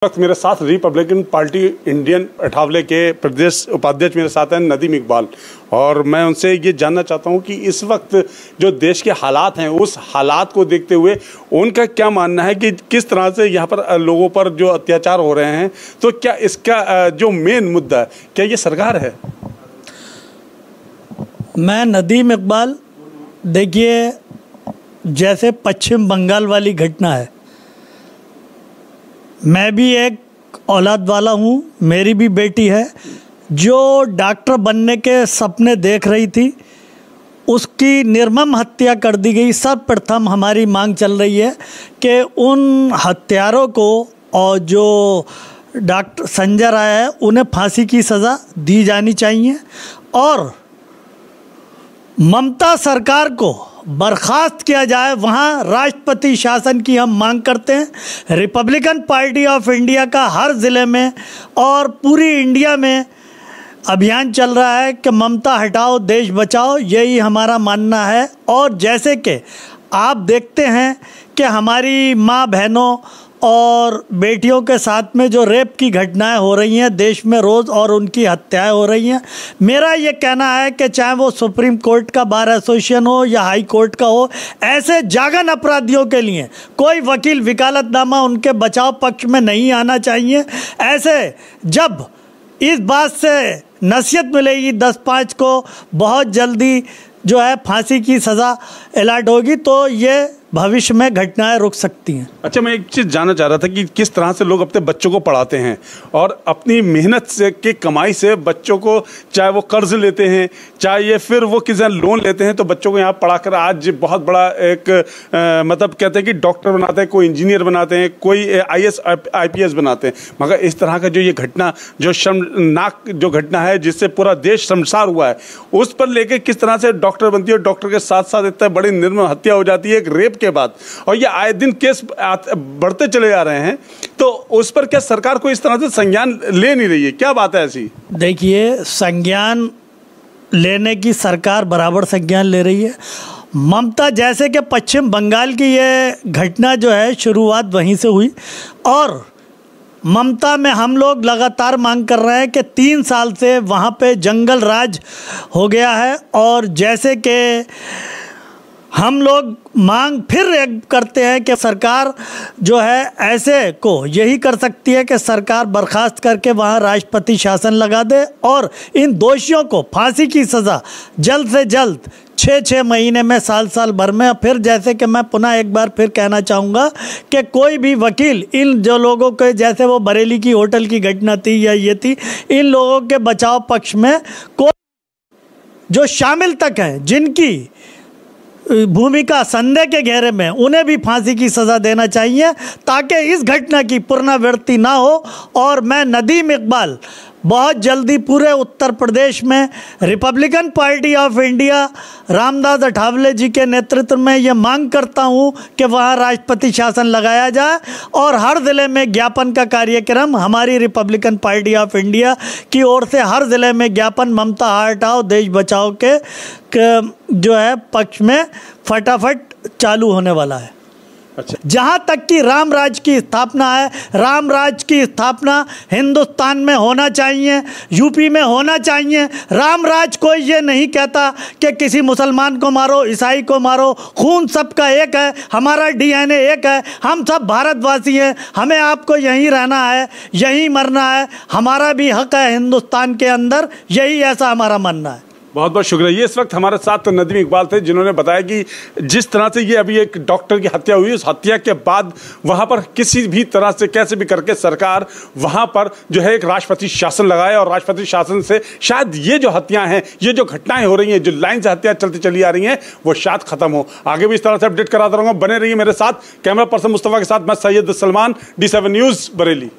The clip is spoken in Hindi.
वक्त मेरे साथ रिपब्लिकन पार्टी इंडियन अठावले के प्रदेश उपाध्यक्ष मेरे साथ हैं नदीम इकबाल, और मैं उनसे ये जानना चाहता हूँ कि इस वक्त जो देश के हालात हैं उस हालात को देखते हुए उनका क्या मानना है कि किस तरह से यहाँ पर लोगों पर जो अत्याचार हो रहे हैं, तो क्या इसका जो मेन मुद्दा है क्या ये सरकार है? मैं नदीम इकबाल, देखिए जैसे पश्चिम बंगाल वाली घटना है, मैं भी एक औलाद वाला हूँ, मेरी भी बेटी है जो डॉक्टर बनने के सपने देख रही थी, उसकी निर्मम हत्या कर दी गई। सर्वप्रथम हमारी मांग चल रही है कि उन हत्यारों को और जो डॉक्टर संजय राय है उन्हें फांसी की सज़ा दी जानी चाहिए, और ममता सरकार को बर्खास्त किया जाए। वहाँ राष्ट्रपति शासन की हम मांग करते हैं। रिपब्लिकन पार्टी ऑफ इंडिया का हर ज़िले में और पूरी इंडिया में अभियान चल रहा है कि ममता हटाओ देश बचाओ, यही हमारा मानना है। और जैसे कि आप देखते हैं कि हमारी माँ बहनों और बेटियों के साथ में जो रेप की घटनाएं हो रही हैं देश में रोज़, और उनकी हत्याएं हो रही हैं, मेरा ये कहना है कि चाहे वो सुप्रीम कोर्ट का बार एसोसिएशन हो या हाई कोर्ट का हो, ऐसे जागन अपराधियों के लिए कोई वकील वकालतनामा उनके बचाव पक्ष में नहीं आना चाहिए। ऐसे जब इस बात से नसीहत मिलेगी 10/5 को बहुत जल्दी जो है फांसी की सज़ा अलॉट होगी, तो ये भविष्य में घटनाएं रुक सकती हैं। अच्छा, मैं एक चीज़ जानना चाह रहा था कि किस तरह से लोग अपने बच्चों को पढ़ाते हैं और अपनी मेहनत से की कमाई से बच्चों को, चाहे वो कर्ज लेते हैं चाहे ये फिर वो किसी लोन लेते हैं, तो बच्चों को यहाँ पढ़ाकर आज बहुत बड़ा एक मतलब कहते हैं कि डॉक्टर बनाते हैं, कोई इंजीनियर बनाते हैं, कोई IAS IPS बनाते हैं। मगर इस तरह का जो ये घटना, जो शर्मनाक जो घटना है जिससे पूरा देश शर्मसार हुआ है, उस पर लेकर किस तरह से डॉक्टर बनती है, डॉक्टर के साथ साथ इतने बड़ी निर्मम हत्या हो जाती है एक रेप के बाद, और ये आए दिन केस बढ़ते चले जा रहे हैं, तो उस पर क्या सरकार को इस तरह से संज्ञान ले नहीं रही है? क्या बात है ऐसी? देखिए, संज्ञान लेने की सरकार बराबर संज्ञान ले रही है। ममता, जैसे कि पश्चिम बंगाल की ये घटना जो है शुरुआत वहीं से हुई, और ममता में हम लोग लगातार मांग कर रहे हैं कि 3 साल से वहाँ पे जंगल राज हो गया है, और जैसे कि हम लोग मांग फिर करते हैं कि सरकार जो है ऐसे को यही कर सकती है कि सरकार बर्खास्त करके वहाँ राष्ट्रपति शासन लगा दे और इन दोषियों को फांसी की सज़ा जल्द से जल्द 6-6 महीने में, साल भर में। फिर जैसे कि मैं पुनः एक बार फिर कहना चाहूँगा कि कोई भी वकील इन जो लोगों के, जैसे वो बरेली की होटल की घटना थी या ये थी, इन लोगों के बचाव पक्ष में कोई जो शामिल तक हैं, जिनकी भूमिका संदेह के घेरे में, उन्हें भी फांसी की सज़ा देना चाहिए ताकि इस घटना की पुनरावृत्ति ना हो। और मैं नदीम इकबाल बहुत जल्दी पूरे उत्तर प्रदेश में Republican Party of India Ramdas Athawale ji के नेतृत्व में ये मांग करता हूँ कि वहाँ राष्ट्रपति शासन लगाया जाए, और हर ज़िले में ज्ञापन का कार्यक्रम हमारी रिपब्लिकन पार्टी ऑफ इंडिया की ओर से हर ज़िले में ज्ञापन ममता हटाओ देश बचाओ के जो है पक्ष में फटाफट चालू होने वाला है। अच्छा, जहाँ तक कि राम राज की स्थापना है, राम राज की स्थापना हिंदुस्तान में होना चाहिए, यूपी में होना चाहिए। राम राज कोई ये नहीं कहता कि किसी मुसलमान को मारो, ईसाई को मारो, खून सबका एक है, हमारा DNA एक है, हम सब भारतवासी हैं, हमें आपको यहीं रहना है, यहीं मरना है, हमारा भी हक है हिंदुस्तान के अंदर, यही ऐसा हमारा मानना है। बहुत बहुत शुक्रिया। ये इस वक्त हमारे साथ नदीम इकबाल थे जिन्होंने बताया कि जिस तरह से ये अभी एक डॉक्टर की हत्या हुई, उस हत्या के बाद वहाँ पर किसी भी तरह से कैसे भी करके सरकार वहाँ पर जो है एक राष्ट्रपति शासन लगाए, और राष्ट्रपति शासन से शायद ये जो हत्याएं हैं, ये जो घटनाएं हो रही हैं, जो लाइन से हत्या चलती चली आ रही हैं, वो शायद खत्म हो। आगे भी इस तरह से अपडेट कराता रहूँगा। बने रहिए मेरे साथ। कैमरा पर्सन मुस्तफ़ा के साथ मैं सैयद सलमान, D7 न्यूज़ बरेली।